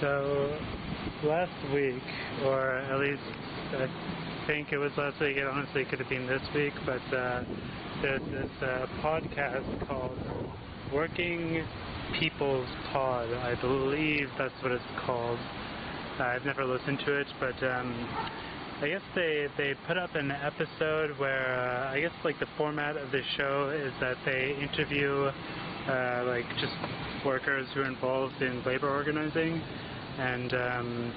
So last week, or at least I think it was last week, it honestly could have been this week, but there's this podcast called Working People's Pod. I believe that's what it's called. I've never listened to it, but I guess they put up an episode where I guess like the format of the show is that they interview like just workers who are involved in labor organizing, and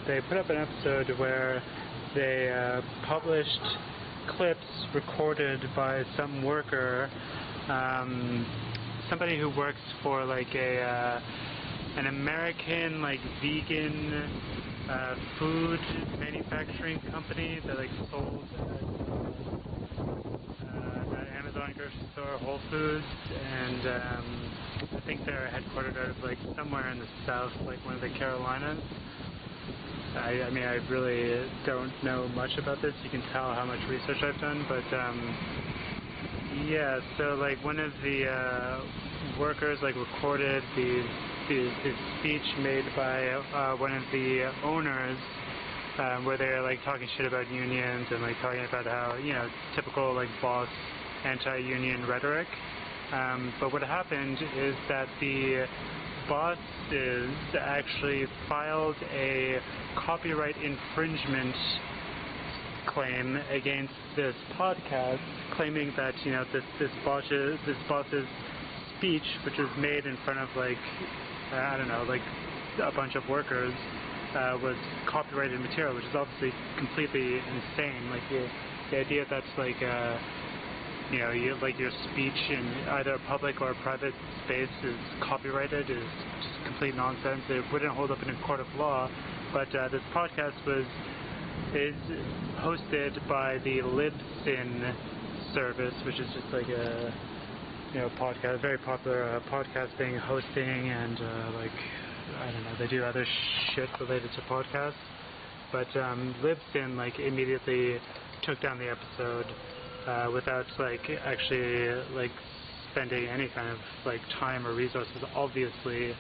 they put up an episode where they published clips recorded by some worker, somebody who works for like an American like vegan food manufacturing company that like sold at Amazon grocery store, Whole Foods, and I think they're headquartered out of like somewhere in the south, like one of the Carolinas. I mean, I really don't know much about this. You can tell how much research I've done, but yeah. So like one of the workers like recorded the speech made by one of the owners, where they're like talking shit about unions and like talking about how, you know, typical like boss anti-union rhetoric. But what happened is that the bosses actually filed a copyright infringement claim against this podcast, claiming that, you know, this boss's speech, which was made in front of like I don't know, like a bunch of workers, was copyrighted material, which is obviously completely insane. Like the idea that's like you know, like your speech in either a public or a private space is copyrighted is just complete nonsense. It wouldn't hold up in a court of law. But this podcast is hosted by the Libsyn service, which is just like a, you know, podcast, very popular podcasting, hosting, and like I don't know, they do other shit related to podcasts. But Libsyn like immediately took down the episode without like actually like spending any kind of like time or resources, obviously,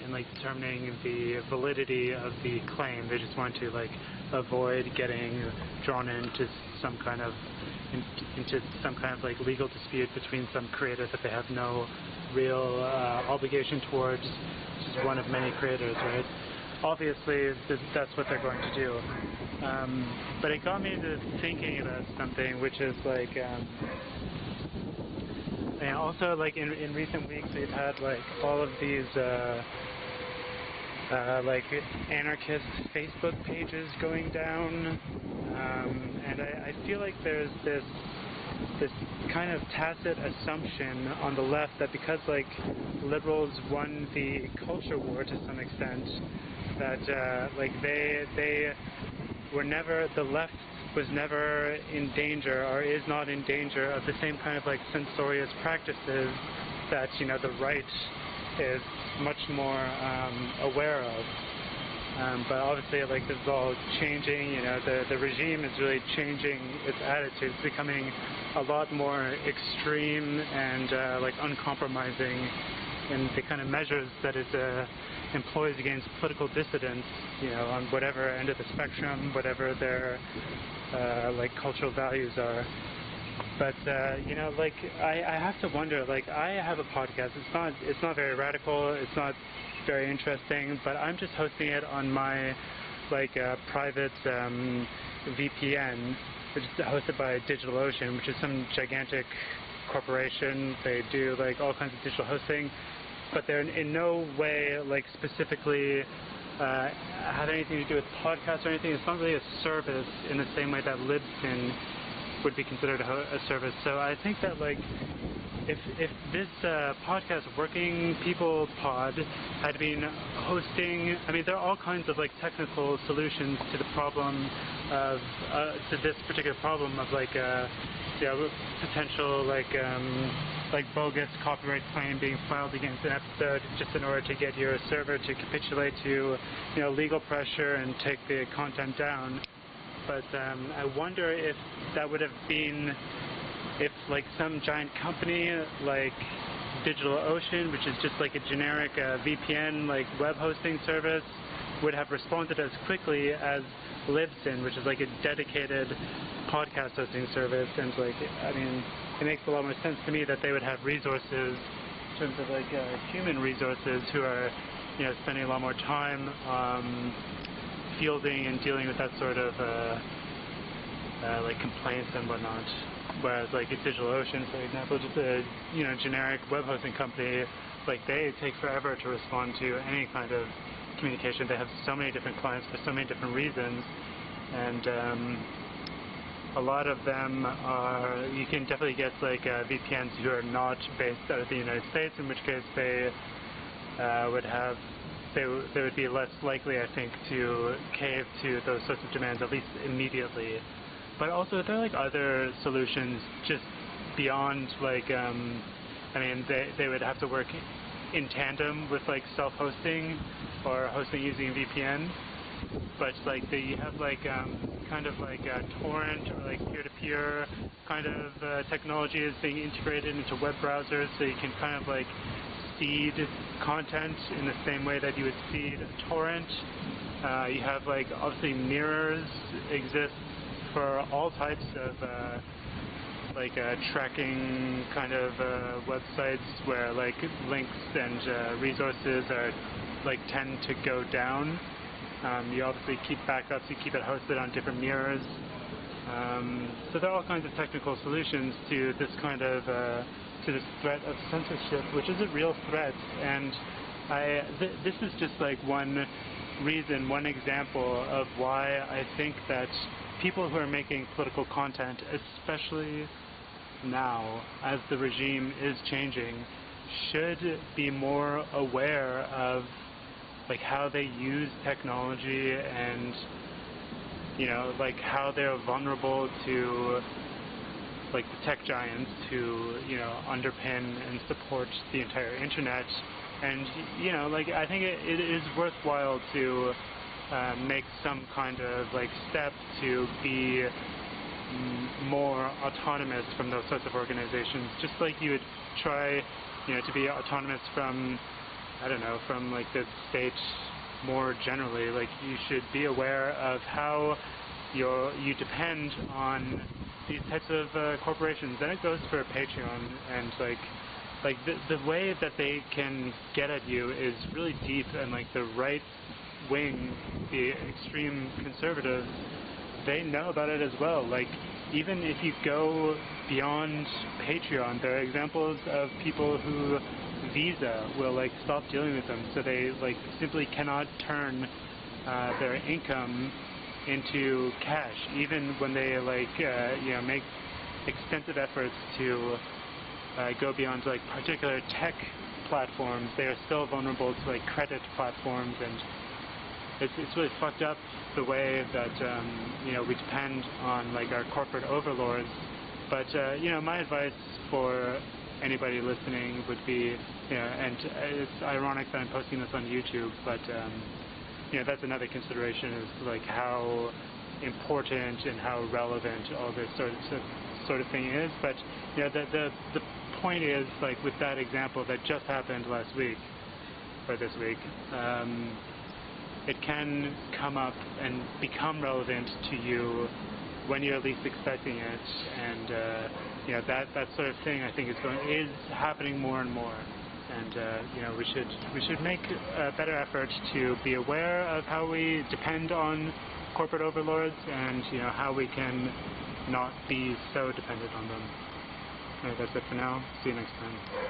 in like determining the validity of the claim. They just want to like avoid getting drawn into some kind of like legal dispute between some creator that they have no real obligation towards, just one of many creators, right? Obviously, that's what they're going to do. But it got me to thinking about something, which is like, and also like in recent weeks we've had like all of these like anarchist Facebook pages going down, and I feel like there's this kind of tacit assumption on the left that because like liberals won the culture war to some extent, that like they were never, the left was never in danger or is not in danger of the same kind of like censorious practices that, you know, the right is much more aware of. But obviously, like, this is all changing. You know, the regime is really changing its attitude. It's becoming a lot more extreme and like uncompromising in the kind of measures that it employs against political dissidents, you know, on whatever end of the spectrum, whatever their like cultural values are. But you know, like I have to wonder. Like, I have a podcast. It's not very radical. It's not very interesting. But I'm just hosting it on my like private VPN, which is hosted by DigitalOcean, which is some gigantic corporation. They do like all kinds of digital hosting, but they're in no way like specifically have anything to do with podcasts or anything. It's not really a service in the same way that Libsyn would be considered a service. So I think that like if this podcast, Working People Pod, had been hosting, I mean, there are all kinds of like technical solutions to the problem of to this particular problem of like potential like bogus copyright claim being filed against an episode just in order to get your server to capitulate to, you know, legal pressure and take the content down. But I wonder if that would have been if like some giant company like DigitalOcean, which is just like a generic VPN like web hosting service, would have responded as quickly as Libsyn, which is like a dedicated podcast hosting service. And like, I mean, it makes a lot more sense to me that they would have resources in terms of like human resources who are, you know, spending a lot more time fielding and dealing with that sort of like complaints and whatnot. Whereas like at DigitalOcean, for example, just a, you know, generic web hosting company, like they take forever to respond to any kind of communication. They have so many different clients for so many different reasons, and a lot of them are, you can definitely get like VPNs who are not based out of the United States, in which case they they would be less likely, I think, to cave to those sorts of demands, at least immediately. But also there are like other solutions just beyond like, I mean, they would have to work in tandem with like self-hosting or hosting using VPN. But like you have like kind of like a torrent or like peer-to-peer kind of technology is being integrated into web browsers, so you can kind of like seed content in the same way that you would seed a torrent. You have like obviously mirrors exist for all types of like tracking kind of websites where like links and resources are like tend to go down. You obviously keep backups, you keep it hosted on different mirrors. So there are all kinds of technical solutions to this kind of to this threat of censorship, which is a real threat. And this is just like one reason, one example of why I think that people who are making political content, especially now as the regime is changing, should be more aware of like how they use technology and, you know, like how they're vulnerable to like the tech giants who, you know, underpin and support the entire internet. And, you know, like I think it is worthwhile to make some kind of like step to be more autonomous from those sorts of organizations, just like you would try, you know, to be autonomous from, I don't know, from like the state more generally. Like you should be aware of how you depend on these types of corporations. And it goes for Patreon, and like the way that they can get at you is really deep, and like the right wing, the extreme conservatives, they know about it as well. Like even if you go beyond Patreon, there are examples of people who Visa will like stop dealing with them, so they like simply cannot turn their income into cash, even when they like you know, make extensive efforts to go beyond like particular tech platforms. They are still vulnerable to like credit platforms, and it's really fucked up the way that you know, we depend on like our corporate overlords. But you know, my advice for anybody listening would be, you know, and it's ironic that I'm posting this on YouTube, but you know, that's another consideration, is like how important and how relevant all this sort of thing is. But you know, the point is, like with that example that just happened last week or this week, it can come up and become relevant to you when you're least expecting it, and you know, that sort of thing I think is happening more and more. And you know, we should make a better effort to be aware of how we depend on corporate overlords, and you know, how we can not be so dependent on them. Alright, that's it for now. See you next time.